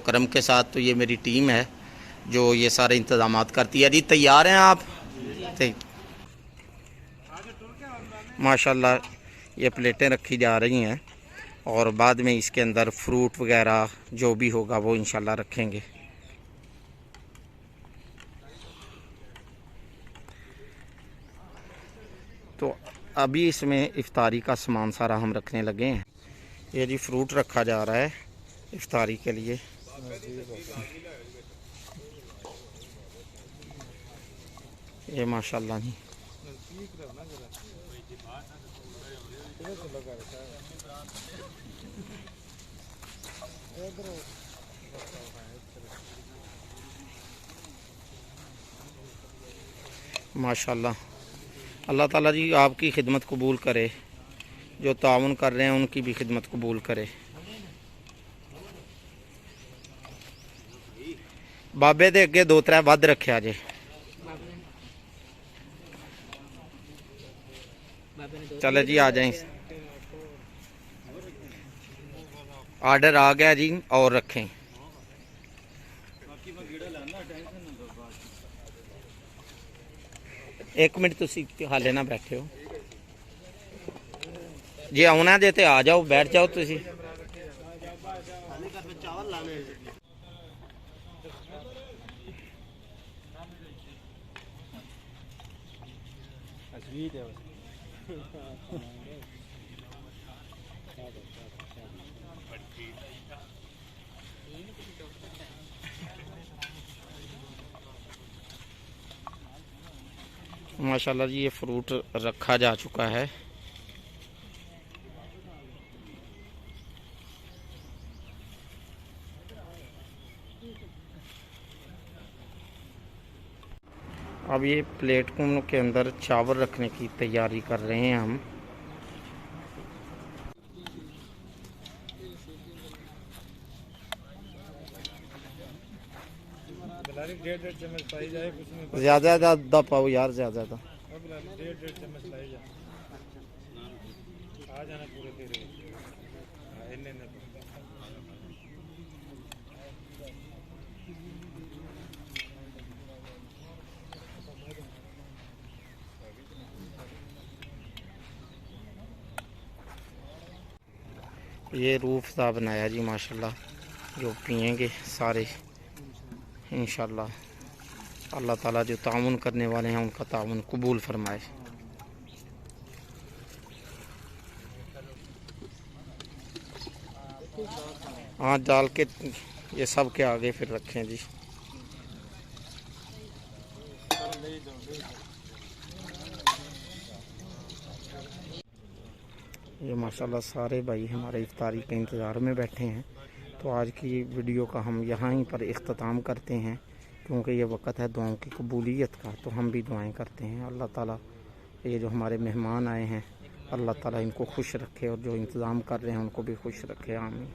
करम के साथ। तो ये मेरी टीम है जो ये सारे इंतज़ामात करती है। जी तैयार हैं आप? माशाल्लाह ये प्लेटें रखी जा रही हैं और बाद में इसके अंदर फ्रूट वगैरह जो भी होगा वो इंशाल्लाह रखेंगे। तो अभी इसमें इफ्तारी का सामान सारा हम रखने लगे हैं। ये जी फ्रूट रखा जा रहा है इफ्तारी के लिए। ये माशाल्लाह नहीं माशाल्लाह। अल्लाह ताला जी आपकी खिदमत कबूल करे, जो ताउन कर रहे हैं उनकी भी खिदमत कबूल करे। बाबे दे अगे 2-3 वध रखा जे। चलो जी आ जाए, आर्डर आ गया जी और रखें। एक मिनट तुम हाले ना बैठे हो जी, आना जे तो आ जाओ, बैठ जाओ तुम। माशाल्लाह जी ये फ्रूट रखा जा चुका है। अब ये प्लेट के अंदर चावल रखने की तैयारी कर रहे हैं हम। ज्यादा ज़्यादा पाओ यार, ज्यादा ज़्यादा। ये रूफ सा बनाया जी माशाल्लाह, जो पिएंगे सारे इंशाल्लाह। अल्लाह ताला जो ताउन करने वाले हैं उनका ताउन कबूल फरमाए। हाँ डाल के ये सब के आगे फिर रखें जी। ये माशाल्लाह सारे भाई हमारे इफ्तारी के इंतज़ार में बैठे हैं। तो आज की वीडियो का हम यहाँ ही पर इख्तिताम करते हैं, क्योंकि ये वक्त है दुआओं की कबूलियत का। तो हम भी दुआएं करते हैं अल्लाह ताला ये जो हमारे मेहमान आए हैं अल्लाह ताला इनको खुश रखे और जो इंतज़ाम कर रहे हैं उनको भी खुश रखे। आमीन।